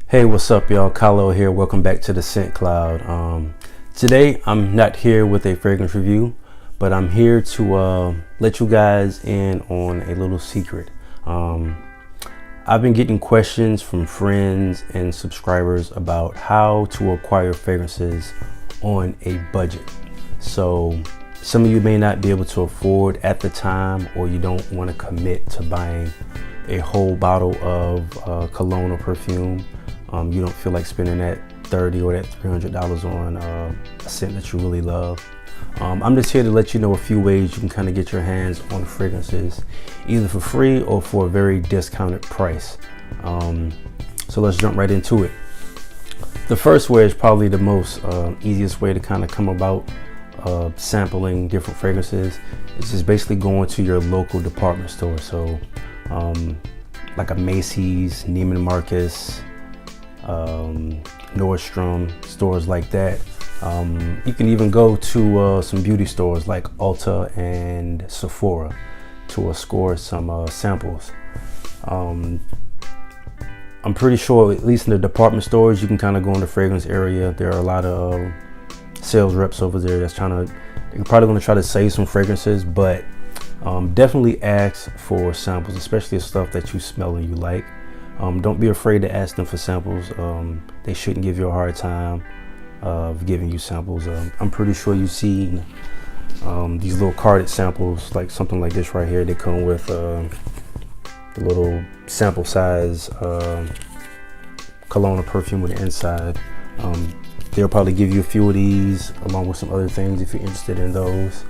Hey, what's up, y'all? Kylo here. Welcome back to the Scent Cloud. Today, I'm not here with a fragrance review, but I'm here to let you guys in on a little secret. I've been getting questions from friends and subscribers about how to acquire fragrances on a budget. So some of you may not be able to afford at the time, or you don't want to commit to buying a whole bottle of cologne or perfume. You don't feel like spending that $30 or that $300 on a scent that you really love. I'm just here to let you know a few ways you can kind of get your hands on fragrances, either for free or for a very discounted price. So let's jump right into it. The first way is probably the most easiest way to kind of come about sampling different fragrances. It's just basically going to your local department store. So like a Macy's, Neiman Marcus, Nordstrom, stores like that. You can even go to some beauty stores like Ulta and Sephora to score some samples. I'm pretty sure, at least in the department stores, you can kind of go in the fragrance area. There are a lot of sales reps over there they're probably going to try to save some fragrances, but definitely ask for samples, especially stuff that you smell and you like. Don't be afraid to ask them for samples. They shouldn't give you a hard time of giving you samples. I'm pretty sure you've seen these little carded samples, like something like this right here. They come with the little sample size cologne or perfume on the inside. They'll probably give you a few of these along with some other things if you're interested in those.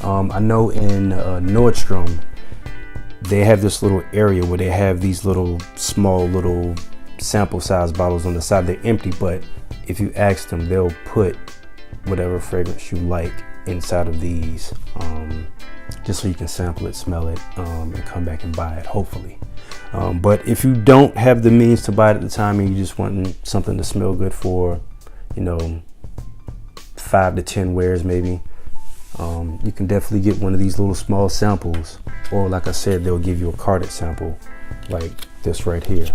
I know in Nordstrom, they have this little area where they have these small little sample size bottles on the side. They're empty, but if you ask them, they'll put whatever fragrance you like inside of these, just so you can sample it, smell it, and come back and buy it, hopefully. But if you don't have the means to buy it at the time and you just want something to smell good for, 5 to 10 wears maybe, you can definitely get one of these little small samples, or like I said, they'll give you a carded sample like this right here.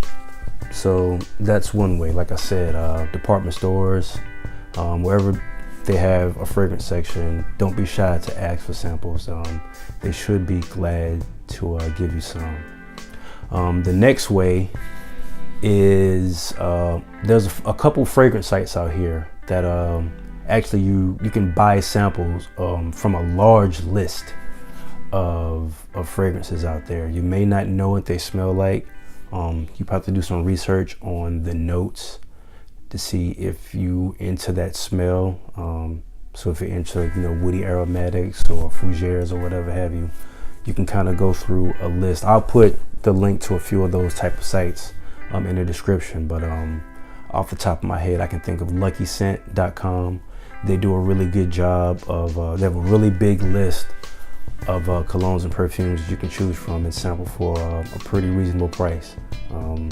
So that's one way. Like I said, department stores, wherever they have a fragrance section, don't be shy to ask for samples. They should be glad to give you some. The next way is there's a couple fragrance sites out here that actually you can buy samples from a large list of fragrances out there. You may not know what they smell like. You probably have to do some research on the notes to see if you into that smell. So if you're into woody aromatics or fougères or whatever have you, you can kind of go through a list. I'll put the link to a few of those type of sites in the description, but off the top of my head, I can think of LuckyScent.com. They do a really good job of, they have a really big list of colognes and perfumes you can choose from and sample for a pretty reasonable price. $5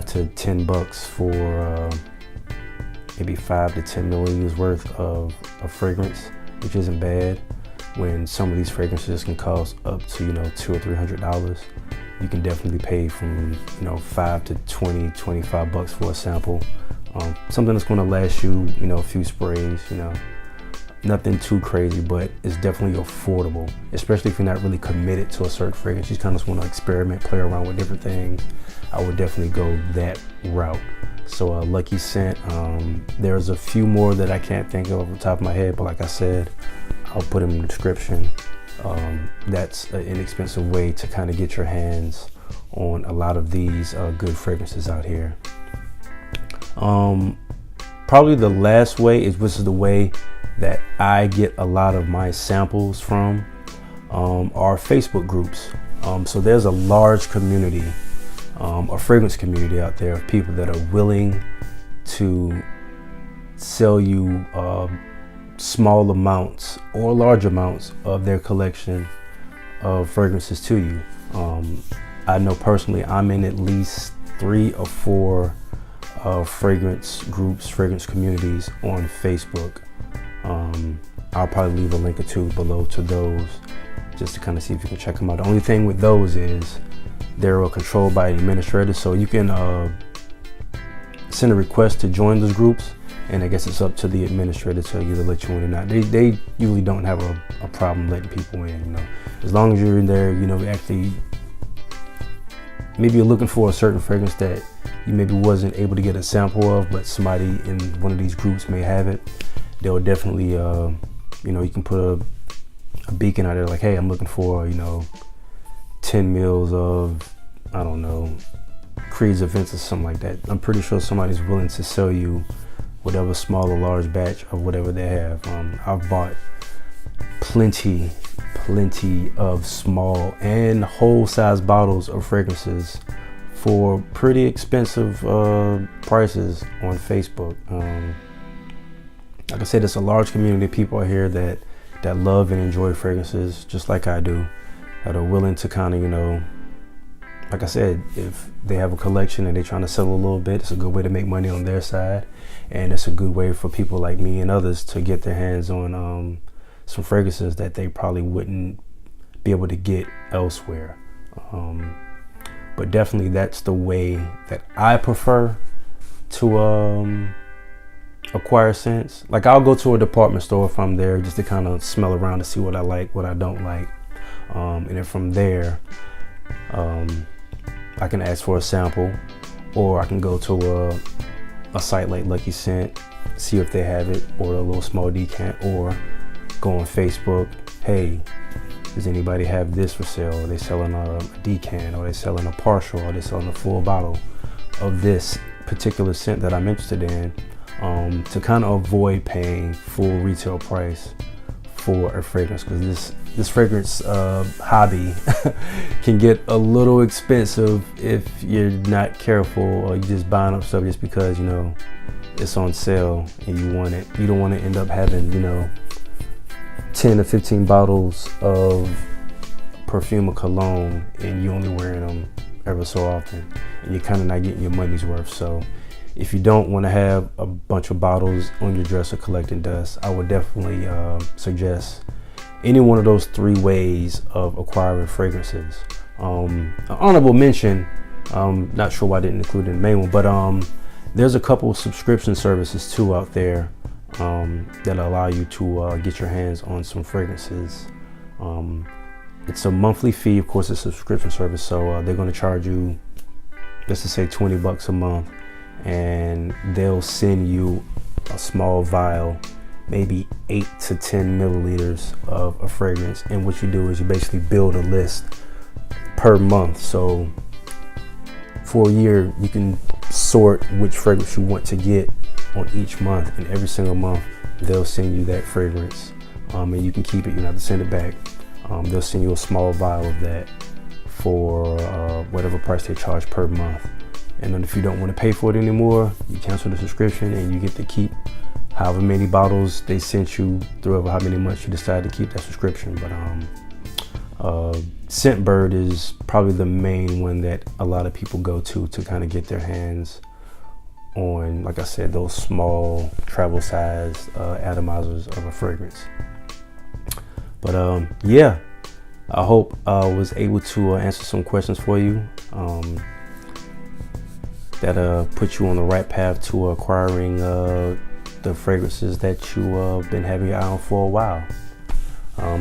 to $10 for maybe 5 to 10 milliliters worth of fragrance, which isn't bad. When some of these fragrances can cost up to $200 or $300, you can definitely pay from $5 to $20, $25 for a sample. Something that's going to last you a few sprays. Nothing too crazy, but it's definitely affordable, especially if you're not really committed to a certain fragrance. You kind of just want to experiment, play around with different things. I would definitely go that route. So Lucky Scent, there's a few more that I can't think of off the top of my head, but like I said, I'll put them in the description. That's an inexpensive way to kind of get your hands on a lot of these good fragrances out here. Probably the last way which is the way that I get a lot of my samples from, are Facebook groups. So there's a large community, a fragrance community out there of people that are willing to sell you small amounts or large amounts of their collection of fragrances to you. I know personally I'm in at least 3 or 4 fragrance groups, fragrance communities on Facebook. I'll probably leave a link or two below to those just to kind of see if you can check them out. The only thing with those is they're controlled by an administrator, so you can send a request to join those groups, and I guess it's up to the administrator to either let you in or not. They usually don't have a problem letting people in, you know, as long as you're in there, you know, actually maybe you're looking for a certain fragrance that you maybe wasn't able to get a sample of, but somebody in one of these groups may have it. They'll definitely, you know, you can put a beacon out there like, hey, I'm looking for, you know, 10 mils of, I don't know, Creed's Events or something like that. I'm pretty sure somebody's willing to sell you whatever small or large batch of whatever they have. I've bought plenty of small and whole size bottles of fragrances for pretty expensive prices on Facebook. Like I said, there's a large community of people out here that love and enjoy fragrances just like I do, that are willing to kind of, you know, like I said, if they have a collection and they're trying to sell a little bit, it's a good way to make money on their side, and it's a good way for people like me and others to get their hands on some fragrances that they probably wouldn't be able to get elsewhere. But definitely that's the way that I prefer to acquire scents. Like, I'll go to a department store if I'm there just to kind of smell around to see what I like, what I don't like, and then from there I can ask for a sample, or I can go to a site like Lucky Scent, see if they have it, or a little small decant, or go on Facebook. Hey, does anybody have this for sale? Are they selling a decant? Are they selling a partial? Are they selling a full bottle of this particular scent that I'm interested in? To kind of avoid paying full retail price for a fragrance, because this fragrance hobby can get a little expensive if you're not careful, or you're just buying up stuff just because, you know, it's on sale and you want it. You don't want to end up having, you know, 10 or 15 bottles of perfume or cologne and you only wearing them ever so often, and you're kind of not getting your money's worth. So if you don't want to have a bunch of bottles on your dresser collecting dust, I would definitely suggest any one of those 3 ways of acquiring fragrances. An honorable mention, not sure why I didn't include it in the main one, but there's a couple of subscription services too out there that allow you to get your hands on some fragrances. It's a monthly fee, of course, it's a subscription service, so they're going to charge you, let's just say $20 a month, and they'll send you a small vial, maybe 8 to 10 milliliters of a fragrance. And what you do is you basically build a list per month. So for a year, you can sort which fragrance you want to get on each month, and every single month they'll send you that fragrance, and you can keep it. You don't have to send it back. They'll send you a small vial of that for whatever price they charge per month. And then if you don't want to pay for it anymore, you cancel the subscription and you get to keep however many bottles they sent you through how many months you decide to keep that subscription. But Scentbird is probably the main one that a lot of people go to kind of get their hands on, like I said, those small travel size atomizers of a fragrance. But yeah, I hope I was able to answer some questions for you that put you on the right path to acquiring the fragrances that you've been having your eye on for a while.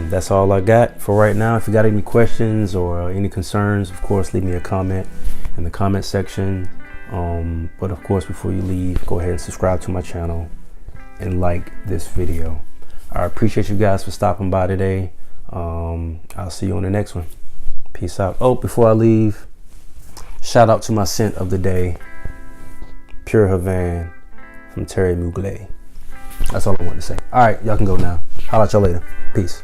That's all I got for right now. If you got any questions or any concerns, of course, leave me a comment in the comment section. But of course, before you leave, go ahead and subscribe to my channel and like this video. I appreciate you guys for stopping by today. I'll see you on the next one. Peace out. Oh, before I leave, shout out to my scent of the day, Pure Havane from Thierry Mugler. That's all I want to say. All right, y'all can go now. Holla at y'all later. Peace.